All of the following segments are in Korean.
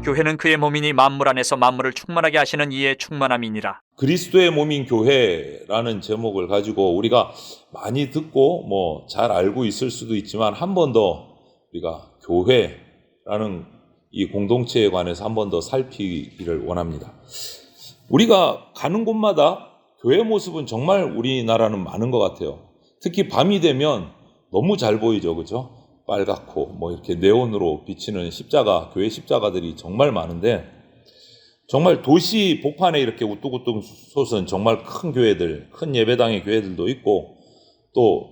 교회는 그의 몸이니 만물 안에서 만물을 충만하게 하시는 이의 충만함이니라. 그리스도의 몸인 교회라는 제목을 가지고 우리가 많이 듣고 잘 알고 있을 수도 있지만 한 번 더 우리가 교회라는 이 공동체에 관해서 한 번 더 살피기를 원합니다. 우리가 가는 곳마다 교회 모습은 정말 우리나라는 많은 것 같아요. 특히 밤이 되면 너무 잘 보이죠, 그죠? 빨갛고 이렇게 네온으로 비치는 십자가, 교회 십자가들이 정말 많은데, 정말 도시 복판에 이렇게 우뚝우뚝 솟은 정말 큰 교회들, 큰 예배당의 교회들도 있고, 또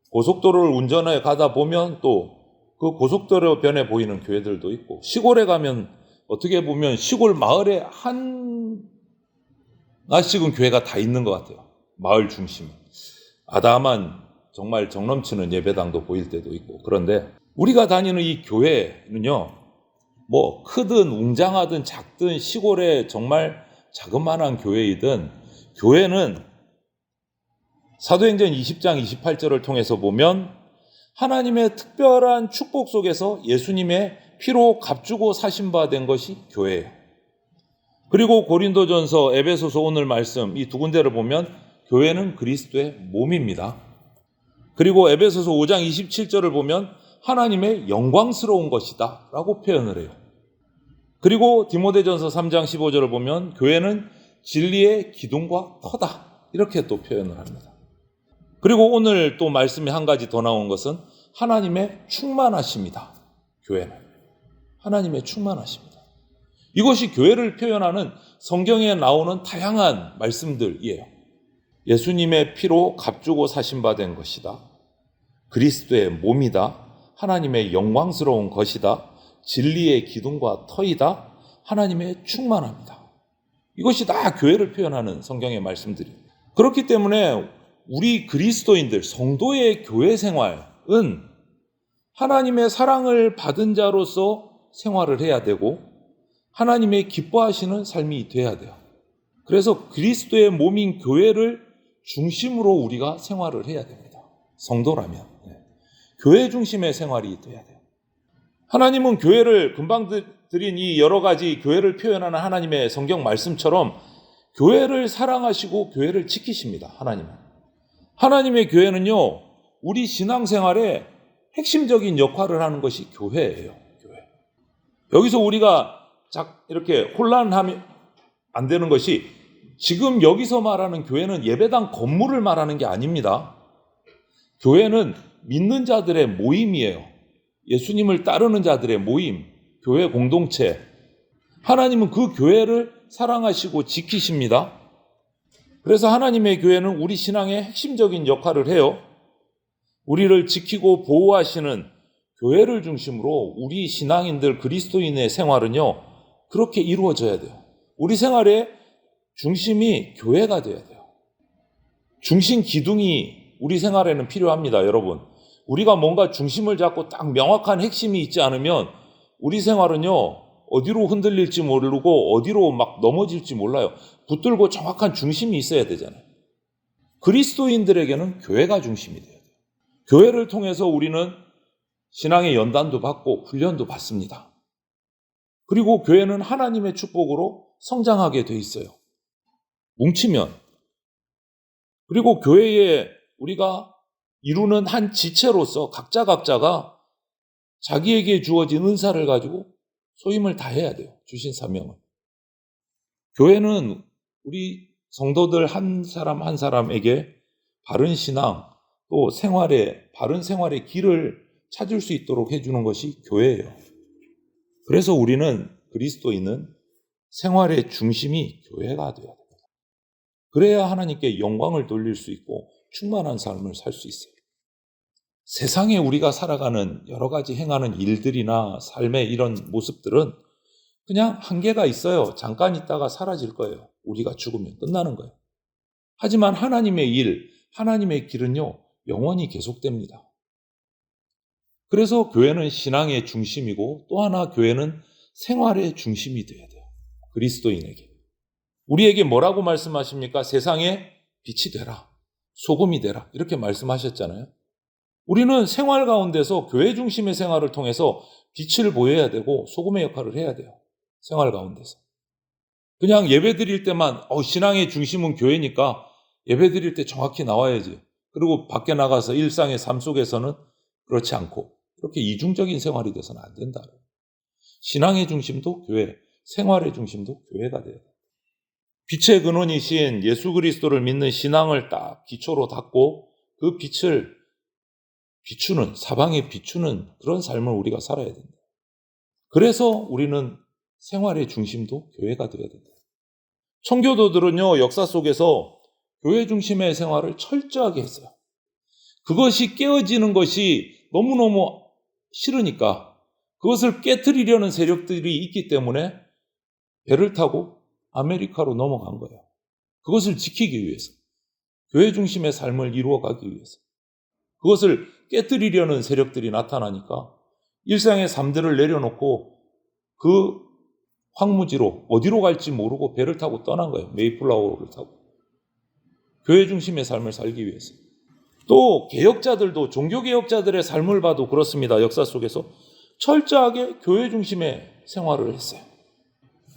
고속도로를 운전해 가다 보면 또 그 고속도로 변에 보이는 교회들도 있고, 시골에 가면 어떻게 보면 시골 마을에 하나씩은 교회가 다 있는 것 같아요. 마을 중심. 아담한 정말 정넘치는 예배당도 보일 때도 있고. 그런데 우리가 다니는 이 교회는요, 크든 웅장하든 작든 시골에 정말 자그마한 교회이든, 교회는 사도행전 20장 28절을 통해서 보면 하나님의 특별한 축복 속에서 예수님의 피로 값주고 사신 바 된 것이 교회예요. 그리고 고린도전서, 에베소서 오늘 말씀 이 두 군데를 보면 교회는 그리스도의 몸입니다. 그리고 에베소서 5장 27절을 보면 하나님의 영광스러운 것이다 라고 표현을 해요. 그리고 디모데전서 3장 15절을 보면 교회는 진리의 기둥과 터다 이렇게 또 표현을 합니다. 그리고 오늘 또 말씀이 한 가지 더 나온 것은 하나님의 충만하심이다. 교회는 하나님의 충만하십니다. 이것이 교회를 표현하는 성경에 나오는 다양한 말씀들이에요. 예수님의 피로 값주고 사신 바 된 것이다. 그리스도의 몸이다. 하나님의 영광스러운 것이다. 진리의 기둥과 터이다. 하나님의 충만함이다. 이것이 다 교회를 표현하는 성경의 말씀들이에요. 그렇기 때문에 우리 그리스도인들, 성도의 교회 생활은 하나님의 사랑을 받은 자로서 생활을 해야 되고 하나님의 기뻐하시는 삶이 돼야 돼요. 그래서 그리스도의 몸인 교회를 중심으로 우리가 생활을 해야 됩니다. 성도라면. 교회 중심의 생활이 돼야 돼요. 하나님은 교회를, 금방 드린 이 여러 가지 교회를 표현하는 하나님의 성경 말씀처럼 교회를 사랑하시고 교회를 지키십니다. 하나님의 교회는요, 우리 신앙생활에 핵심적인 역할을 하는 것이 교회예요. 교회. 여기서 우리가 이렇게 혼란하면 안 되는 것이, 지금 여기서 말하는 교회는 예배당 건물을 말하는 게 아닙니다. 교회는 믿는 자들의 모임이에요. 예수님을 따르는 자들의 모임, 교회 공동체. 하나님은 그 교회를 사랑하시고 지키십니다. 그래서 하나님의 교회는 우리 신앙의 핵심적인 역할을 해요. 우리를 지키고 보호하시는 교회를 중심으로 우리 신앙인들, 그리스도인의 생활은요, 그렇게 이루어져야 돼요. 우리 생활의 중심이 교회가 돼야 돼요. 중심 기둥이 우리 생활에는 필요합니다, 여러분. 우리가 뭔가 중심을 잡고 딱 명확한 핵심이 있지 않으면 우리 생활은요, 어디로 흔들릴지 모르고 어디로 막 넘어질지 몰라요. 붙들고 정확한 중심이 있어야 되잖아요. 그리스도인들에게는 교회가 중심이 돼야 돼요. 교회를 통해서 우리는 신앙의 연단도 받고 훈련도 받습니다. 그리고 교회는 하나님의 축복으로 성장하게 돼 있어요. 뭉치면. 그리고 교회에 우리가 이루는 한 지체로서 각자가 자기에게 주어진 은사를 가지고 소임을 다해야 돼요. 주신 사명을. 교회는 우리 성도들 한 사람 한 사람에게 바른 신앙, 또 바른 생활의 길을 찾을 수 있도록 해주는 것이 교회예요. 그래서 우리는 그리스도인은 생활의 중심이 교회가 되어야 됩니다. 그래야 하나님께 영광을 돌릴 수 있고 충만한 삶을 살 수 있어요. 세상에 우리가 살아가는 여러 가지 행하는 일들이나 삶의 이런 모습들은 그냥 한계가 있어요. 잠깐 있다가 사라질 거예요. 우리가 죽으면 끝나는 거예요. 하지만 하나님의 일, 하나님의 길은요, 영원히 계속됩니다. 그래서 교회는 신앙의 중심이고 또 하나 교회는 생활의 중심이 되어야 돼요. 그리스도인에게. 우리에게 뭐라고 말씀하십니까? 세상에 빛이 되라. 소금이 되라. 이렇게 말씀하셨잖아요. 우리는 생활 가운데서 교회 중심의 생활을 통해서 빛을 보여야 되고 소금의 역할을 해야 돼요. 생활 가운데서. 그냥 예배 드릴 때만 신앙의 중심은 교회니까 예배 드릴 때 정확히 나와야지. 그리고 밖에 나가서 일상의 삶 속에서는 그렇지 않고 그렇게 이중적인 생활이 돼서는 안 된다. 신앙의 중심도 교회, 생활의 중심도 교회가 돼야 돼. 빛의 근원이신 예수 그리스도를 믿는 신앙을 딱 기초로 닦고 그 빛을 비추는, 사방에 비추는 그런 삶을 우리가 살아야 된다. 그래서 우리는 생활의 중심도 교회가 되어야 된다. 청교도들은요, 역사 속에서 교회 중심의 생활을 철저하게 했어요. 그것이 깨어지는 것이 너무너무 싫으니까 그것을 깨트리려는 세력들이 있기 때문에 배를 타고 아메리카로 넘어간 거예요. 그것을 지키기 위해서. 교회 중심의 삶을 이루어가기 위해서. 그것을 깨트리려는 세력들이 나타나니까 일상의 삶들을 내려놓고 그 황무지로 어디로 갈지 모르고 배를 타고 떠난 거예요. 메이플라워를 타고. 교회 중심의 삶을 살기 위해서. 또 개혁자들도 종교개혁자들의 삶을 봐도 그렇습니다. 역사 속에서 철저하게 교회 중심의 생활을 했어요.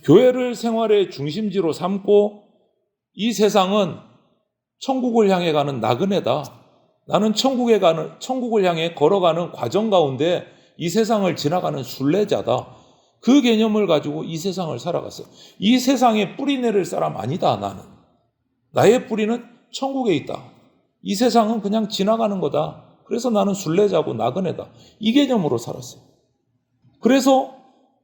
교회를 생활의 중심지로 삼고 이 세상은 천국을 향해 가는 나그네다. 나는 천국을 향해 걸어가는 과정 가운데 이 세상을 지나가는 순례자다. 그 개념을 가지고 이 세상을 살아갔어요. 이 세상에 뿌리 내릴 사람 아니다, 나는. 나의 뿌리는 천국에 있다. 이 세상은 그냥 지나가는 거다. 그래서 나는 순례자고 나그네다. 이 개념으로 살았어요. 그래서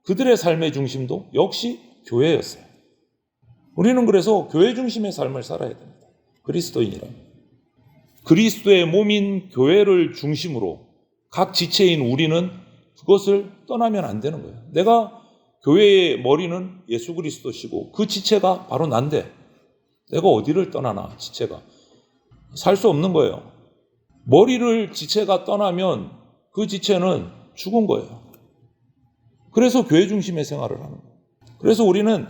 그들의 삶의 중심도 역시 교회였어요. 우리는 그래서 교회 중심의 삶을 살아야 됩니다. 그리스도인이라면. 그리스도의 몸인 교회를 중심으로 각 지체인 우리는 그것을 떠나면 안 되는 거예요. 내가 교회의 머리는 예수 그리스도시고 그 지체가 바로 난데 내가 어디를 떠나나 지체가. 살 수 없는 거예요. 머리를 지체가 떠나면 그 지체는 죽은 거예요. 그래서 교회 중심의 생활을 하는 거예요. 그래서 우리는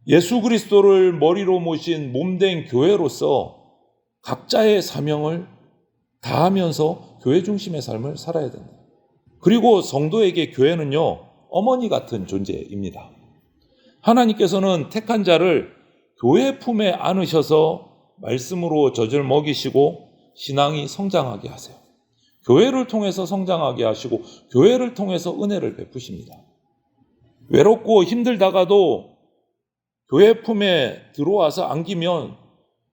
예수 그리스도를 머리로 모신 몸된 교회로서 각자의 사명을 다하면서 교회 중심의 삶을 살아야 된다. 그리고 성도에게 교회는요, 어머니 같은 존재입니다. 하나님께서는 택한 자를 교회 품에 안으셔서 말씀으로 젖을 먹이시고 신앙이 성장하게 하세요. 교회를 통해서 성장하게 하시고 교회를 통해서 은혜를 베푸십니다. 외롭고 힘들다가도 교회 품에 들어와서 안기면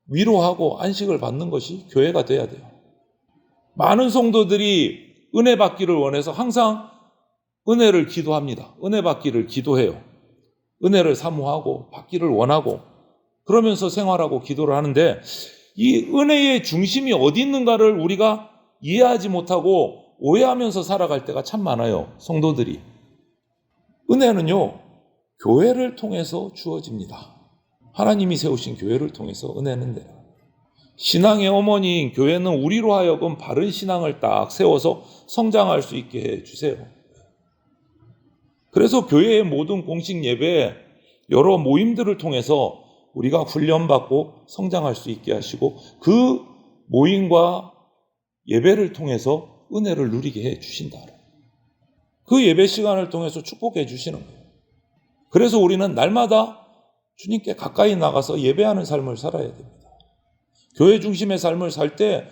위로하고 안식을 받는 것이 교회가 돼야 돼요. 많은 성도들이 은혜 받기를 원해서 항상 은혜를 기도합니다. 은혜 받기를 기도해요. 은혜를 사모하고 받기를 원하고 그러면서 생활하고 기도를 하는데 이 은혜의 중심이 어디 있는가를 우리가 이해하지 못하고 오해하면서 살아갈 때가 참 많아요. 성도들이. 은혜는요, 교회를 통해서 주어집니다. 하나님이 세우신 교회를 통해서 은혜는 돼요. 신앙의 어머니인 교회는 우리로 하여금 바른 신앙을 딱 세워서 성장할 수 있게 해주세요. 그래서 교회의 모든 공식 예배, 여러 모임들을 통해서 우리가 훈련받고 성장할 수 있게 하시고 그 모임과 예배를 통해서 은혜를 누리게 해주신다. 그 예배 시간을 통해서 축복해 주시는 거예요. 그래서 우리는 날마다 주님께 가까이 나가서 예배하는 삶을 살아야 됩니다. 교회 중심의 삶을 살 때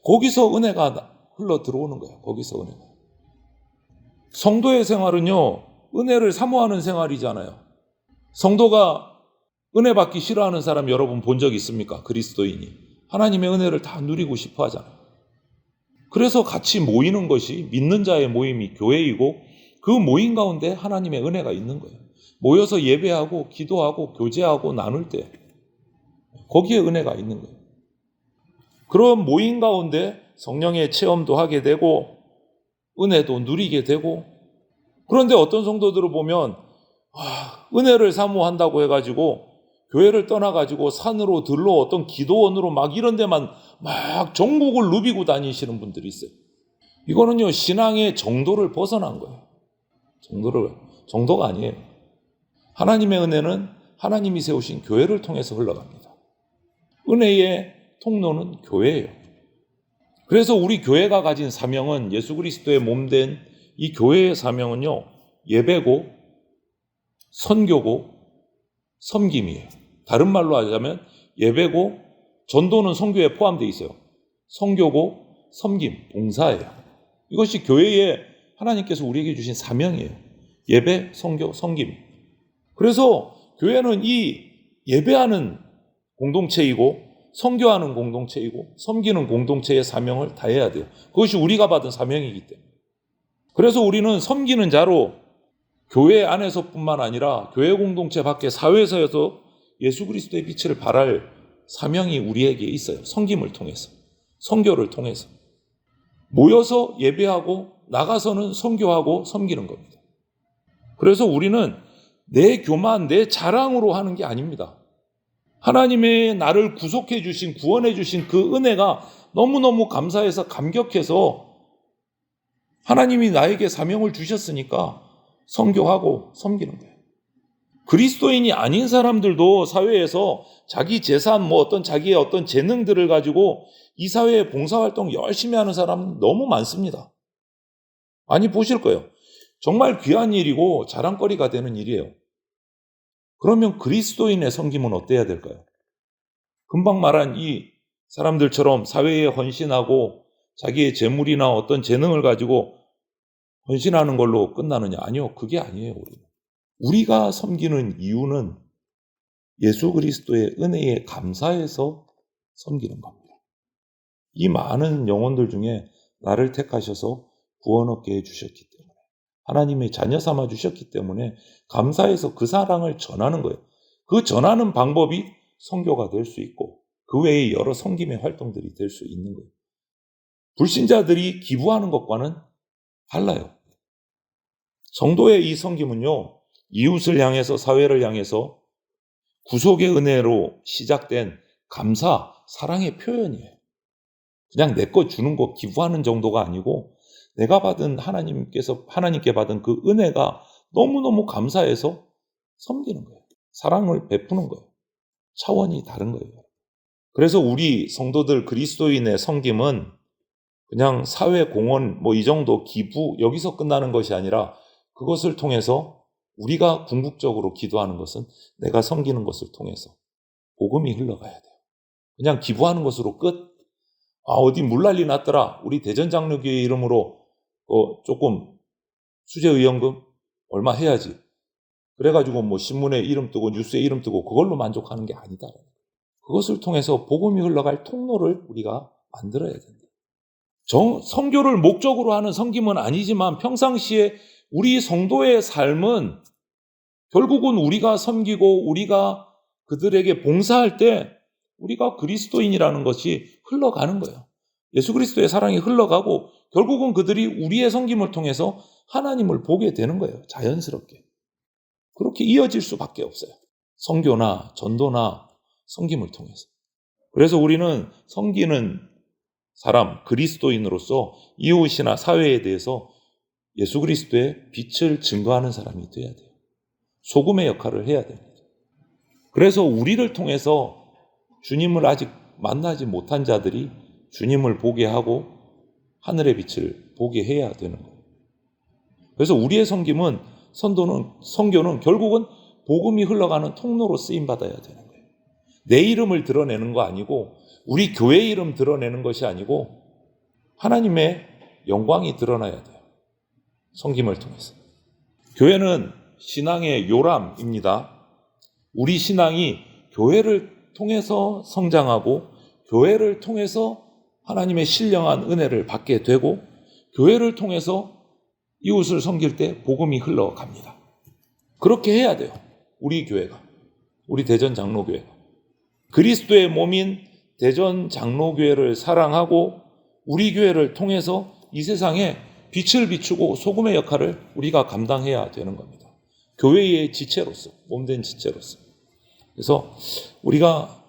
거기서 은혜가 흘러 들어오는 거예요. 거기서 은혜가. 성도의 생활은요, 은혜를 사모하는 생활이잖아요. 성도가 은혜 받기 싫어하는 사람 여러분 본 적 있습니까? 그리스도인이. 하나님의 은혜를 다 누리고 싶어 하잖아요. 그래서 같이 모이는 것이 믿는 자의 모임이 교회이고 그 모임 가운데 하나님의 은혜가 있는 거예요. 모여서 예배하고 기도하고 교제하고 나눌 때 거기에 은혜가 있는 거예요. 그런 모임 가운데 성령의 체험도 하게 되고 은혜도 누리게 되고 그런데 어떤 성도들을 보면 은혜를 사모한다고 해가지고 교회를 떠나가지고 산으로 들로 어떤 기도원으로 막 이런 데만 막 정복을 누비고 다니시는 분들이 있어요. 이거는요, 신앙의 정도를 벗어난 거예요. 정도가 아니에요. 하나님의 은혜는 하나님이 세우신 교회를 통해서 흘러갑니다. 은혜의 통로는 교회예요. 그래서 우리 교회가 가진 사명은 예수 그리스도의 몸된 이 교회의 사명은요, 예배고 선교고 섬김이에요. 다른 말로 하자면 예배고 전도는 선교에 포함되어 있어요. 선교고 섬김, 봉사예요. 이것이 교회에 하나님께서 우리에게 주신 사명이에요. 예배, 선교, 섬김. 그래서 교회는 이 예배하는 공동체이고 선교하는 공동체이고 섬기는 공동체의 사명을 다해야 돼요. 그것이 우리가 받은 사명이기 때문에. 그래서 우리는 섬기는 자로 교회 안에서뿐만 아니라 교회 공동체 밖에 사회에서 예수 그리스도의 빛을 발할 사명이 우리에게 있어요. 섬김을 통해서, 선교를 통해서. 모여서 예배하고 나가서는 선교하고 섬기는 겁니다. 그래서 우리는 내 교만, 내 자랑으로 하는 게 아닙니다. 하나님의 나를 구속해 주신, 구원해 주신 그 은혜가 너무너무 감사해서 감격해서 하나님이 나에게 사명을 주셨으니까 선교하고 섬기는 거예요. 그리스도인이 아닌 사람들도 사회에서 자기 재산, 어떤 자기의 어떤 재능들을 가지고 이 사회에 봉사활동 열심히 하는 사람 너무 많습니다. 많이 보실 거예요. 정말 귀한 일이고 자랑거리가 되는 일이에요. 그러면 그리스도인의 섬김은 어때야 될까요? 금방 말한 이 사람들처럼 사회에 헌신하고 자기의 재물이나 어떤 재능을 가지고 헌신하는 걸로 끝나느냐? 아니요. 그게 아니에요. 우리가 섬기는 이유는 예수 그리스도의 은혜에 감사해서 섬기는 겁니다. 이 많은 영혼들 중에 나를 택하셔서 구원 얻게 해주셨기 때문에, 하나님의 자녀 삼아 주셨기 때문에 감사해서 그 사랑을 전하는 거예요. 그 전하는 방법이 선교가 될 수 있고 그 외에 여러 섬김의 활동들이 될 수 있는 거예요. 불신자들이 기부하는 것과는 달라요. 성도의 이 섬김은요, 이웃을 향해서, 사회를 향해서 구속의 은혜로 시작된 감사, 사랑의 표현이에요. 그냥 내 거 주는 거 기부하는 정도가 아니고 내가 받은 하나님께 받은 그 은혜가 너무너무 감사해서 섬기는 거예요. 사랑을 베푸는 거예요. 차원이 다른 거예요. 그래서 우리 성도들 그리스도인의 섬김은 그냥 사회 공헌 이 정도 기부 여기서 끝나는 것이 아니라 그것을 통해서 우리가 궁극적으로 기도하는 것은 내가 섬기는 것을 통해서 복음이 흘러가야 돼요. 그냥 기부하는 것으로 끝. 어디 물난리 났더라. 우리 대전장로교회 이름으로 조금 수재의원금 얼마 해야지. 그래가지고 신문에 이름 뜨고 뉴스에 이름 뜨고 그걸로 만족하는 게 아니다. 그것을 통해서 복음이 흘러갈 통로를 우리가 만들어야 된다. 선교를 목적으로 하는 섬김은 아니지만 평상시에 우리 성도의 삶은 결국은 우리가 섬기고 우리가 그들에게 봉사할 때 우리가 그리스도인이라는 것이 흘러가는 거예요. 예수 그리스도의 사랑이 흘러가고 결국은 그들이 우리의 섬김을 통해서 하나님을 보게 되는 거예요. 자연스럽게. 그렇게 이어질 수밖에 없어요. 선교나 전도나 섬김을 통해서. 그래서 우리는 섬기는 사람, 그리스도인으로서 이웃이나 사회에 대해서 예수 그리스도의 빛을 증거하는 사람이 돼야 돼요. 소금의 역할을 해야 됩니다. 그래서 우리를 통해서 주님을 아직 만나지 못한 자들이 주님을 보게 하고 하늘의 빛을 보게 해야 되는 거예요. 그래서 우리의 섬김은 선교는 결국은 복음이 흘러가는 통로로 쓰임받아야 되는 거예요. 내 이름을 드러내는 거 아니고 우리 교회 이름 드러내는 것이 아니고 하나님의 영광이 드러나야 돼요. 섬김을 통해서. 교회는 신앙의 요람입니다. 우리 신앙이 교회를 통해서 성장하고 교회를 통해서 하나님의 신령한 은혜를 받게 되고 교회를 통해서 이웃을 섬길 때 복음이 흘러갑니다. 그렇게 해야 돼요. 우리 교회가. 우리 대전 장로교회가. 그리스도의 몸인 대전 장로교회를 사랑하고 우리 교회를 통해서 이 세상에 빛을 비추고 소금의 역할을 우리가 감당해야 되는 겁니다. 교회의 지체로서, 몸된 지체로서. 그래서 우리가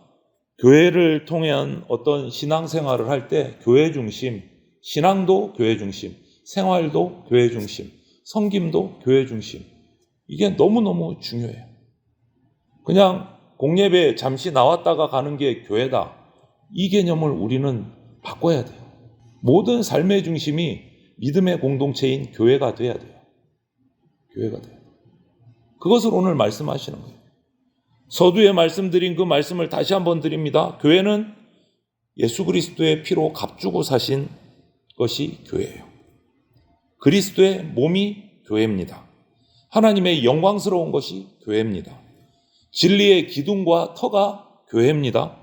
교회를 통한 어떤 신앙생활을 할 때 교회 중심, 신앙도 교회 중심, 생활도 교회 중심, 섬김도 교회 중심. 이게 너무너무 중요해요. 그냥 공예배 잠시 나왔다가 가는 게 교회다. 이 개념을 우리는 바꿔야 돼요. 모든 삶의 중심이 믿음의 공동체인 교회가 돼야 돼요. 교회가 돼요. 그것을 오늘 말씀하시는 거예요. 서두에 말씀드린 그 말씀을 다시 한번 드립니다. 교회는 예수 그리스도의 피로 값주고 사신 것이 교회예요. 그리스도의 몸이 교회입니다. 하나님의 영광스러운 것이 교회입니다. 진리의 기둥과 터가 교회입니다.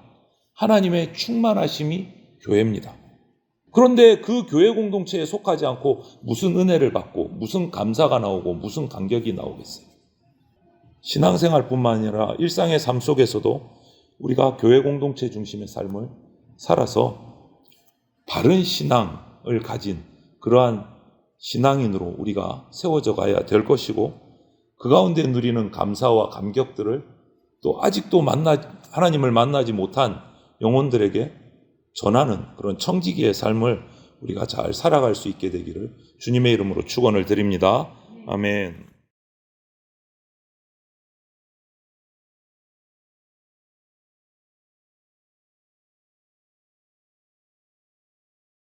하나님의 충만하심이 교회입니다. 그런데 그 교회 공동체에 속하지 않고 무슨 은혜를 받고 무슨 감사가 나오고 무슨 감격이 나오겠어요? 신앙생활뿐만 아니라 일상의 삶 속에서도 우리가 교회 공동체 중심의 삶을 살아서 바른 신앙을 가진 그러한 신앙인으로 우리가 세워져 가야 될 것이고, 그 가운데 누리는 감사와 감격들을 또 아직도 하나님을 만나지 못한 영혼들에게 전하는 그런 청지기의 삶을 우리가 잘 살아갈 수 있게 되기를 주님의 이름으로 축원을 드립니다. 아멘.